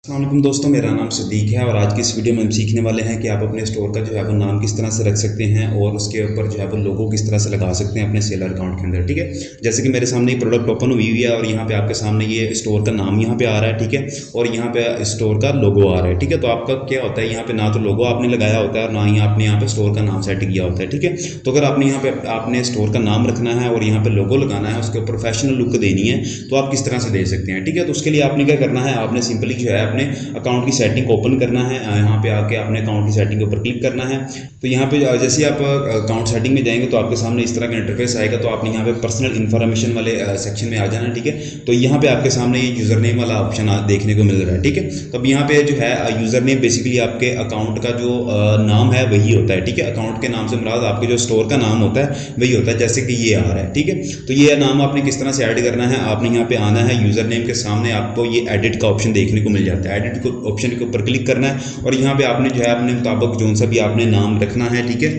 अस्सलाम दोस्तों, मेरा नाम सिद्दीक है और आज की इस वीडियो में हम सीखने वाले हैं कि आप अपने स्टोर का जो है वो नाम किस तरह से रख सकते हैं और उसके ऊपर जो है वो लोगो किस तरह से लगा सकते हैं अपने सेलर अकाउंट के अंदर। ठीक है, जैसे कि मेरे सामने एक प्रोडक्ट ओपन हुई हुई है और यहाँ पे आपके सामने ये स्टोर का नाम यहाँ पे आ रहा है। ठीक है, और यहाँ पे स्टोर का लोगो आ रहा है। ठीक है, तो आपका क्या होता है, यहाँ पे ना तो लोगो आपने लगाया होता है और ना ही आपने यहाँ पे स्टोर का नाम सेट किया होता है। ठीक है, तो अगर आपने यहाँ पे आपने स्टोर का नाम रखना है और यहाँ पे लोगो लगाना है, उसके प्रोफेशनल लुक देनी है, तो आप किस तरह से दे सकते हैं। ठीक है, तो उसके लिए आपने क्या करना है, आपने सिंपली जो है अपने अकाउंट की सेटिंग ओपन करना है। यहाँ पे आके अपने अकाउंट की सेटिंग के ऊपर क्लिक करना है। तो यहाँ पे जैसे ही आप अकाउंट सेटिंग में जाएंगे तो आपके सामने इस तरह का इंटरफेस आएगा। तो आपने यहाँ पे पर्सनल इन्फॉर्मेशन वाले सेक्शन में आ जाना है। ठीक है, तो यहाँ पे आपके सामने ये यूज़र नेम वाला ऑप्शन देखने को मिल रहा है। ठीक है, तो अब यहाँ पे जो है यूज़र नेम बेसिकली आपके अकाउंट का जो नाम है वही होता है। ठीक है, अकाउंट के नाम से मुराद आपके जो स्टोर का नाम होता है वही होता है, जैसे कि ये आ रहा है। ठीक है, तो ये नाम आपने किस तरह से ऐड करना है, आपने यहाँ पे आना है। यूज़र नेम के सामने आपको ये एडिट का ऑप्शन देखने को मिल जाता है। एडिट ऑप्शन के ऊपर क्लिक करना है और यहाँ पे आपने जो है अपने मुताबिक जो सा भी आपने नाम रखना है, ठीक है,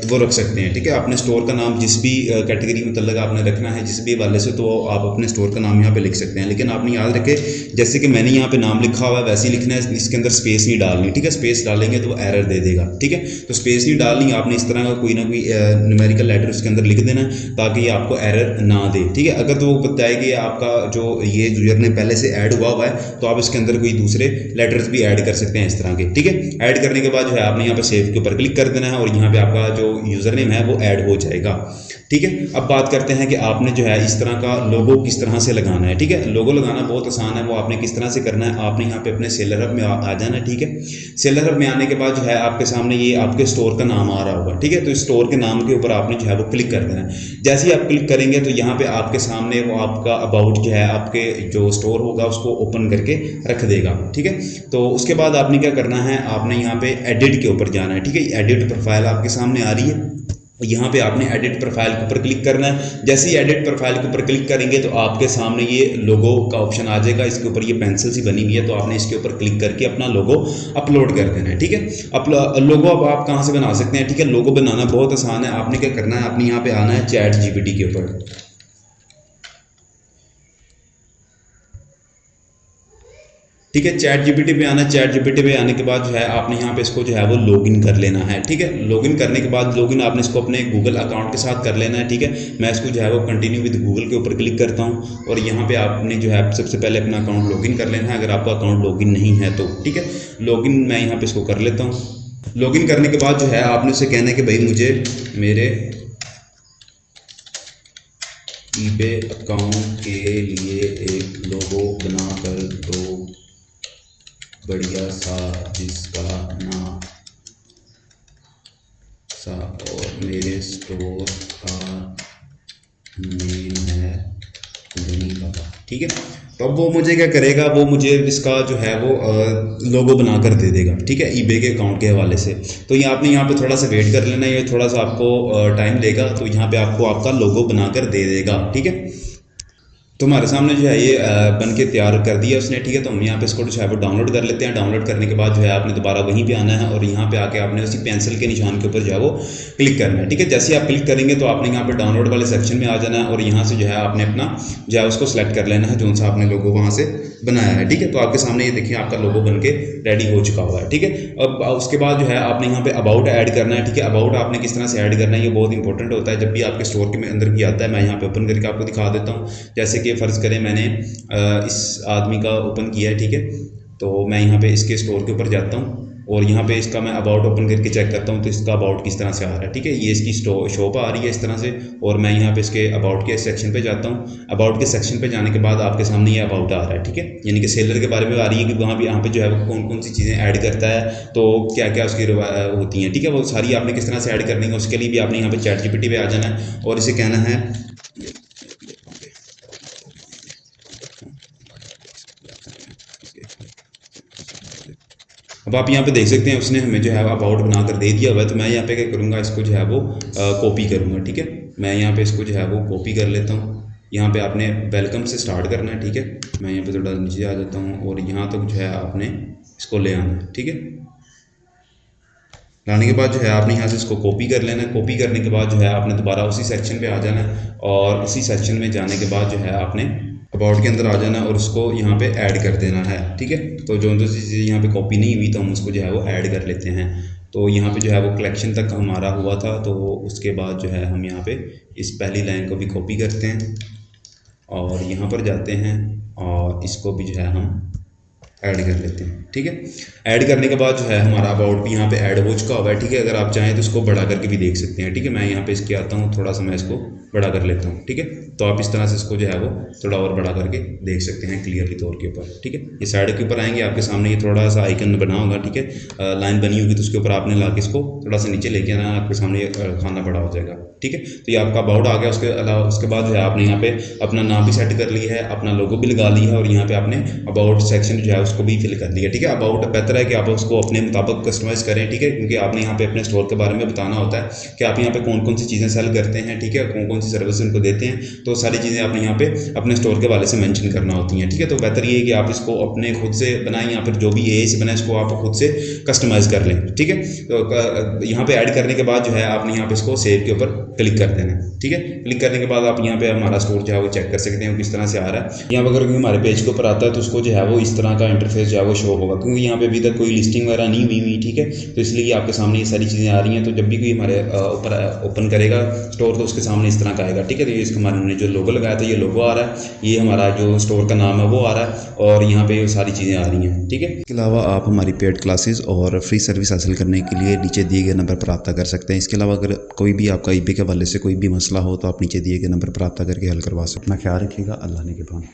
वो रख सकते हैं। ठीक है, अपने स्टोर का नाम जिस भी कैटेगरी में मतलब आपने रखना है, जिस भी हवाले से, तो आप अपने स्टोर का नाम यहाँ पे लिख सकते हैं। लेकिन आपने याद रखे, जैसे कि मैंने यहाँ पे नाम लिखा हुआ है वैसे ही लिखना है, इसके अंदर स्पेस नहीं डालनी। ठीक है, स्पेस डालेंगे तो वो एरर दे देगा। ठीक है, तो स्पेस नहीं डालनी, आपने इस तरह का कोई ना कोई न्यूमेरिकल लेटर उसके अंदर लिख देना ताकि ये आपको एरर ना दे। ठीक है, अगर तो वो बताएगी आपका जो ये यूजर ने पहले से ऐड हुआ है तो आप इसके अंदर कोई दूसरे लेटर्स भी ऐड कर सकते हैं इस तरह के। ठीक है, ऐड करने के बाद जो है आपने यहाँ पे सेव के ऊपर क्लिक कर देना है और यहाँ पे आपका जो यूज़र नेम है वो ऐड हो जाएगा। ठीक है, अब बात करते हैं कि आपने जो है इस तरह का लोगो किस तरह से लगाना है। ठीक है, लोगो लगाना बहुत आसान है, वो आपने किस तरह से करना है, आपने यहाँ पे अपने सेलर हब में आ जाना है। ठीक है, सेलर हब में आने के बाद जो है आपके सामने ये आपके स्टोर का नाम आ रहा होगा। ठीक है, तो इस स्टोर के नाम के ऊपर आपने जो है वो क्लिक कर देना है। जैसे ही आप क्लिक करेंगे तो यहाँ पे आपके सामने वो आपका अबाउट जो है आपके जो स्टोर होगा उसको ओपन करके रख देगा। ठीक है, तो उसके बाद आपने क्या करना है, आपने यहाँ पे एडिट के ऊपर जाना है। ठीक है, एडिट प्रोफाइल आपके सामने आ रही है, यहाँ पे आपने एडिट प्रोफाइल के ऊपर क्लिक करना है। जैसे ही एडिट प्रोफाइल के ऊपर क्लिक करेंगे तो आपके सामने ये लोगो का ऑप्शन आ जाएगा। इसके ऊपर ये पेंसिल सी बनी हुई है, तो आपने इसके ऊपर क्लिक करके अपना लोगो अपलोड कर देना है। ठीक है, लोगो अब आप कहाँ से बना सकते हैं। ठीक है, लोगो बनाना बहुत आसान है। आपने क्या करना है, आपने यहाँ पे आना है चैट जीपीटी के ऊपर। ठीक है, चैट जीपीटी पे आना। चैट जीपीटी पे आने के बाद जो है आपने यहाँ पे इसको जो है वो लॉगिन कर लेना है। ठीक है, लॉगिन करने के बाद लॉगिन आपने इसको अपने गूगल अकाउंट के साथ कर लेना है। ठीक है, मैं इसको जो है वो कंटिन्यू विद गूगल के ऊपर क्लिक करता हूँ और यहाँ पे आपने जो है सबसे पहले अपना अकाउंट लॉगिन कर लेना है, अगर आपका अकाउंट लॉगिन नहीं है तो। ठीक है, लॉगिन मैं यहाँ पे इसको कर लेता हूँ। लॉगिन करने के बाद जो है आपने उसे कहना है कि भाई मुझे मेरे ईबे अकाउंट के लिए एक लोगो बना कर दो, बढ़िया सा, जिसका नाम सा और मेरे स्टोर का नेम है धनी बाबा। ठीक है, तो अब वो मुझे क्या करेगा, वो मुझे इसका जो है वो लोगो बना कर दे देगा। ठीक है, ईबे के अकाउंट के हवाले से। तो ये आपने यहाँ पे थोड़ा सा वेट कर लेना है, ये थोड़ा सा आपको टाइम लेगा, तो यहाँ पे आपको आपका लोगो बना कर दे देगा। ठीक है, तो हमारे सामने जो है ये बन के तैयार कर दिया उसने। ठीक है, तो हम यहाँ पे इसको जो है वो डाउनलोड कर लेते हैं। डाउनलोड करने के बाद जो है आपने दोबारा वहीं पे आना है और यहाँ पे आके आपने उसी पेंसिल के निशान के ऊपर जो है वो क्लिक करना है। ठीक है, जैसे ही आप क्लिक करेंगे तो आपने यहाँ पे डाउनलोड वाले सेक्शन में आ जाना है और यहाँ से जो है आपने अपना जो है उसको सेलेक्ट कर लेना है, जो सा आपने लोगो वहाँ से बनाया है। ठीक है, तो आपके सामने ये देखिए आपका लोगो बन के रेडी हो चुका हुआ है। ठीक है, अब उसके बाद जो है आपने यहाँ पे अबाउट ऐड करना है। ठीक है, अबाउट आपने किस तरह से ऐड करना है ये बहुत इंपॉर्टेंट होता है जब भी आपके स्टोर के अंदर भी आता है। मैं यहाँ पे ओपन करके आपको दिखा देता हूँ। जैसे कि फ़र्ज़ करें मैंने इस आदमी का ओपन किया है। ठीक है, तो मैं यहाँ पे इसके स्टोर के ऊपर जाता हूँ और यहाँ पे इसका मैं अबाउट ओपन करके चेक करता हूँ तो इसका अबाउट किस तरह से आ रहा है। ठीक है, ये इसकी शॉप आ रही है इस तरह से और मैं यहाँ पे इसके अबाउट के सेक्शन पे जाता हूँ। अबाउट के सेक्शन पे जाने के बाद आपके सामने ये अबाउट आ रहा है। ठीक है, यानी कि सेलर के बारे में आ रही है कि वहाँ भी यहाँ पे जो है वो कौन कौन सी चीज़ें ऐड करता है, तो क्या क्या उसकी होती हैं। ठीक है, वो सारी आपने किस तरह से ऐड करनी है उसके लिए भी आपने यहाँ पे चैट जीपीटी पे आ जाना है और इसे कहना है। अब आप यहाँ पे देख सकते हैं उसने हमें जो है अबाउट बनाकर दे दिया हुआ है। तो मैं यहाँ पे क्या करूँगा, इसको जो है वो कॉपी करूँगा। ठीक है, मैं यहाँ पे इसको जो है वो कॉपी कर लेता हूँ। यहाँ पे आपने वेलकम से स्टार्ट करना है। ठीक है, मैं यहाँ पे थोड़ा नीचे आ जाता हूँ और यहाँ तक जो है आपने इसको ले आना है। ठीक है, लाने के बाद जो है आपने यहाँ से इसको कॉपी कर लेना है। कॉपी करने के बाद जो है आपने दोबारा उसी सेक्शन पे आ जाना है और उसी सेक्शन में जाने के बाद जो है आपने अबाउट के अंदर आ जाना और उसको यहाँ पे ऐड कर देना है, ठीक है। तो जो जो चीज़ें यहाँ पे कॉपी नहीं हुई तो हम उसको जो है वो ऐड कर लेते हैं। तो यहाँ पे जो है वो कलेक्शन तक हमारा हुआ था, तो उसके बाद जो है हम यहाँ पे इस पहली लाइन को भी कॉपी करते हैं और यहाँ पर जाते हैं और इसको भी जो है हम ऐड कर लेते हैं, ठीक है। ऐड करने के बाद जो है हमारा अबाउट भी यहाँ पे ऐड हो चुका हुआ है, ठीक है। अगर आप चाहें तो इसको बड़ा करके भी देख सकते हैं, ठीक है। मैं यहाँ पे इसके आता हूँ, थोड़ा सा मैं इसको बड़ा कर लेता हूँ, ठीक है। तो आप इस तरह से इसको जो है वो थोड़ा और बड़ा करके देख सकते हैं क्लियरली तौर के ऊपर, ठीक है। ये साइड के ऊपर आएंगे, आपके सामने ये थोड़ा सा आइकन बना होगा, ठीक है। लाइन बनी होगी तो उसके ऊपर आपने ला के इसको थोड़ा सा नीचे लेके आना, आपके सामने खाना बड़ा हो जाएगा, ठीक है। तो ये आपका अबाउट आ गया। उसके अलावा उसके बाद जो है आपने यहाँ पे अपना नाम भी सेट कर लिया है, अपना लोगो भी लगा लिया है और यहाँ पे आपने अबाउट सेक्शन जो है उसको भी फिल कर लिया, ठीक है। अबाउट बेहतर है कि आप उसको अपने मुताबिक कस्टमाइज़ करें, ठीक है, क्योंकि आपने यहाँ पे अपने स्टोर के बारे में बताना होता है कि आप यहाँ पे कौन कौन सी चीज़ें सेल करते हैं, ठीक है, कौन कौन सी सर्विस उनको देते हैं। तो सारी चीज़ें आपने यहाँ पे अपने स्टोर के वाले से मेंशन करना होती हैं, ठीक है। तो बेहतर ये है कि आप इसको अपने खुद से बनाएं या फिर जो भी एआई से बनाए इसको आप खुद से कस्टमाइज़ कर लें, ठीक है। तो यहाँ पे ऐड करने के बाद जो है आपने यहाँ पे इसको सेव के ऊपर क्लिक कर देना है, ठीक है। क्लिक करने के बाद आप यहाँ पे हमारा स्टोर जो है वो चेक कर सकते हैं किस तरह से आ रहा है। यहाँ पर अगर हमारे पेज के ऊपर आता है तो उसको जो है वो इस तरह का इंटरफेस जो है वो शो होगा, क्योंकि यहाँ पे अभी तक कोई लिस्टिंग वगैरह नहीं हुई, ठीक है। तो इसलिए आपके सामने ये सारी चीज़ें आ रही हैं। तो जब भी कोई हमारे ऊपर ओपन करेगा स्टोर तो उसके सामने इस तरह का आएगा, ठीक है। तो ये इसका हमारे जो लोगो लगाया था ये लोगो आ रहा है, ये हमारा जो स्टोर का नाम है वो आ रहा है और यहाँ पे सारी चीज़ें आ रही हैं, ठीक है। इसके अलावा आप हमारी पेड क्लासेस और फ्री सर्विस हासिल करने के लिए नीचे दिए गए नंबर पर रब्ता कर सकते हैं। इसके अलावा अगर कोई भी आपका ईबे के हवाले से कोई भी मसला हो तो आप नीचे दिए गए नंबर पर रब्ता करके हल करवा सकते हैं। अपना ख्याल रखिएगा। अल्लाह ने के बाद।